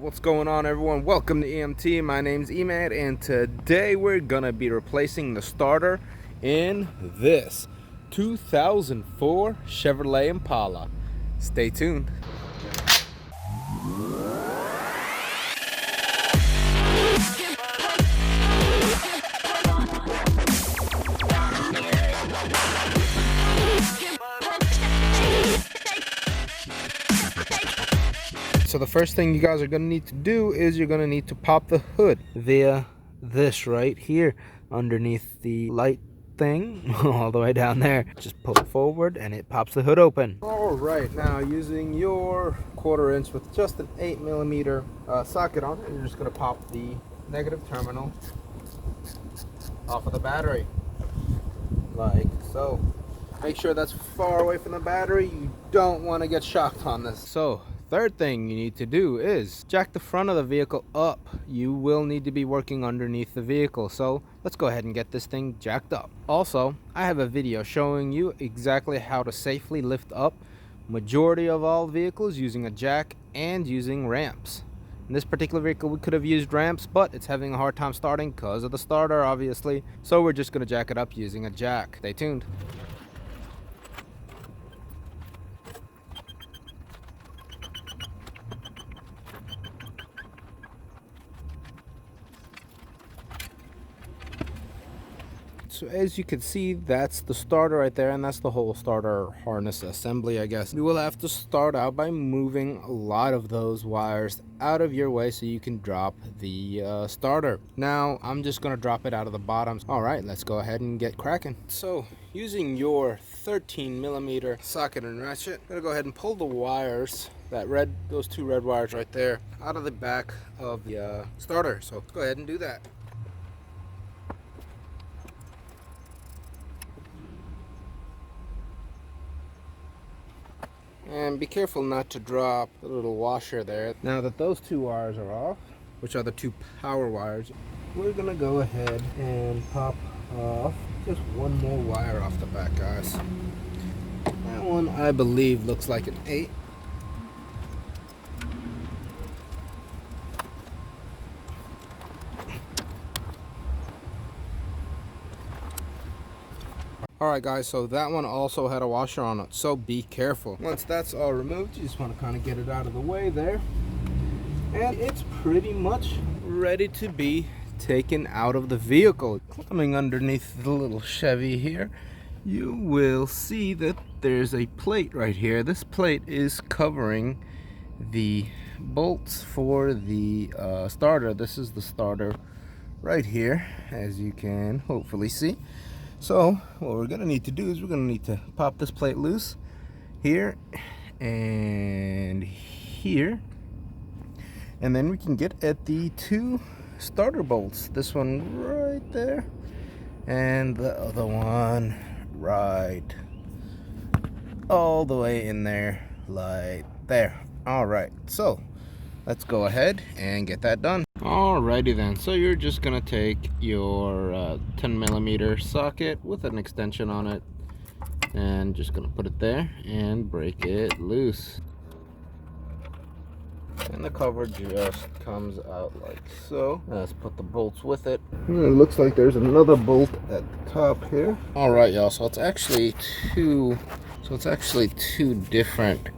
What's going on, everyone? Welcome to EMT. My name's Emad, and today we're gonna be replacing the starter in this 2004 Chevrolet Impala. Stay tuned. So the first thing you guys are going to need to do is you're going to need to pop the hood via this right here underneath the light thing all the way down there. Just pull it forward and it pops the hood open. All right, now using your 1/4 inch with just an 8mm socket on it, you're just going to pop the negative terminal off of the battery like so. Make sure that's far away from the battery. You don't want to get shocked on this. So third thing you need to do is jack the front of the vehicle up. You will need to be working underneath the vehicle, so let's go ahead and get this thing jacked up. Also, I have a video showing you exactly how to safely lift up majority of all vehicles using a jack and using ramps. In this particular vehicle we could have used ramps, but it's having a hard time starting because of the starter, obviously, so we're just going to jack it up using a jack. Stay tuned. So as you can see, that's the starter right there, and that's the whole starter harness assembly, I guess. You will have to start out by moving a lot of those wires out of your way so you can drop the starter. Now, I'm just going to drop it out of the bottom. All right, let's go ahead and get cracking. So, using your 13mm socket and ratchet, I'm going to go ahead and pull the wires, those two red wires right there, out of the back of the starter. So, go ahead and do that. And be careful not to drop the little washer there. Now that those two wires are off, which are the two power wires, we're gonna go ahead and pop off just one more wire off the back, guys. That one, I believe, looks like an 8. Alright guys, so that one also had a washer on it, so be careful. Once that's all removed, you just want to kind of get it out of the way there. And it's pretty much ready to be taken out of the vehicle. Coming underneath the little Chevy here, you will see that there's a plate right here. This plate is covering the bolts for the starter. This is the starter right here, as you can hopefully see. So what we're gonna need to do is we're gonna need to pop this plate loose here and here, and then we can get at the two starter bolts. This one right there and the other one right all the way in there like there. All right, so let's go ahead and get that done. Alrighty then, so you're just gonna take your 10mm socket with an extension on it and just gonna put it there and break it loose. And the cover just comes out like so. Let's put the bolts with it. It looks like there's another bolt at the top here. Alright y'all, so it's actually two different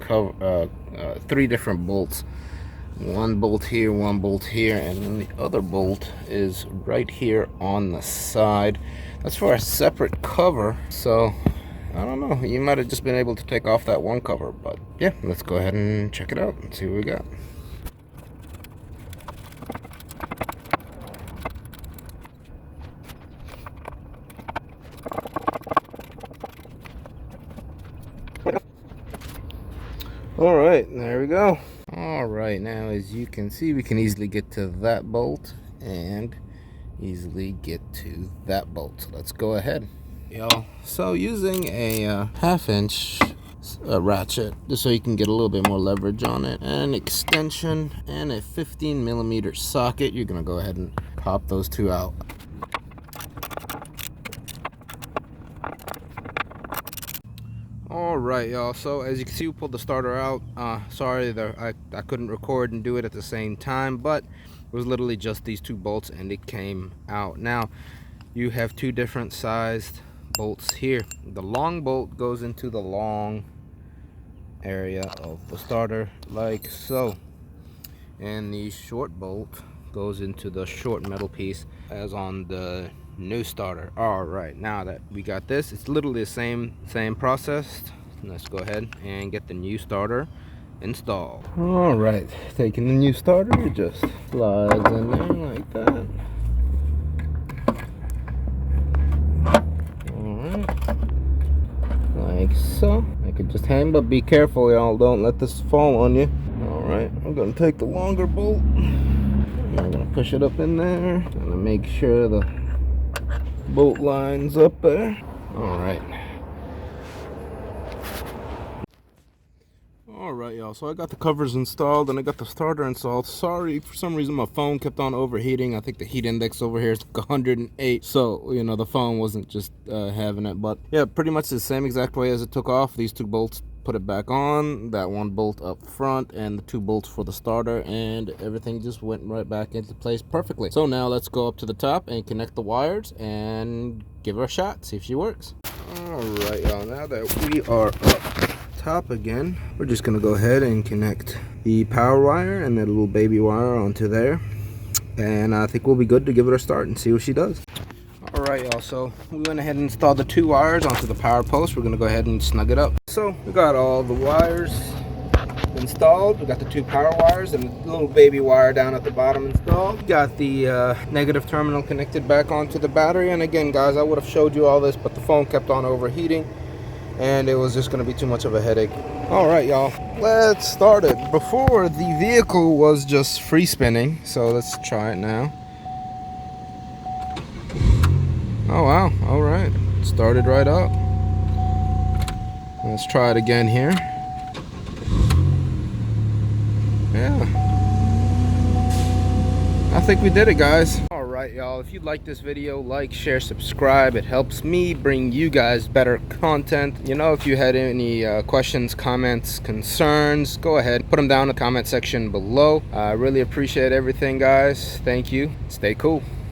three different bolts. One bolt here, one bolt here, and then the other bolt is right here on the side. That's for a separate cover, so I don't know, you might have just been able to take off that one cover, but yeah, let's go ahead and check it out and see what we got. All right, there we go. All right, now as you can see, we can easily get to that bolt and easily get to that bolt. So let's go ahead, y'all. So using a 1/2 inch ratchet, just so you can get a little bit more leverage on it, and an extension and a 15mm socket, you're gonna go ahead and pop those two out. All Alright, y'all, so as you can see, we pulled the starter out. Sorry I couldn't record and do it at the same time, but it was literally just these two bolts and it came out. Now you have two different sized bolts here. The long bolt goes into the long area of the starter like so, and the short bolt goes into the short metal piece as on the new starter. All right, now that we got this, it's literally the same process. Let's go ahead and get the new starter installed. All right, taking the new starter, it just slides in there like that. All right, like so. I could just hang, but be careful, y'all, don't let this fall on you. All right, I'm gonna take the longer bolt. I'm gonna push it up in there. Gonna make sure the bolt lines up there. All right. Alright, y'all, so I got the covers installed and I got the starter installed. Sorry, for some reason my phone kept on overheating. I think the heat index over here is like 108, so you know the phone wasn't just having it. But yeah, pretty much the same exact way as it took off. These two bolts, put it back on, that one bolt up front and the two bolts for the starter, and everything just went right back into place perfectly. So now let's go up to the top and connect the wires and give her a shot, see if she works. Alright, y'all, now that we are up top again, we're just gonna go ahead and connect the power wire and that little baby wire onto there, and I think we'll be good to give it a start and see what she does. Alright, y'all, so we went ahead and installed the two wires onto the power post. We're gonna go ahead and snug it up. So we got all the wires installed. We got the two power wires and the little baby wire down at the bottom installed. We got the negative terminal connected back onto the battery. And again, guys, I would have showed you all this, but the phone kept on overheating and it was just going to be too much of a headache. All right, y'all, let's start it. Before, the vehicle was just free spinning, so let's try it now. Oh wow, all right, started right up. Let's try it again here. Yeah, I think we did it, guys. Alright, y'all, if you like this video, like, share, subscribe. It helps me bring you guys better content. You know, if you had any questions, comments, concerns, go ahead, put them down in the comment section below. I really appreciate everything, guys. Thank you. Stay cool.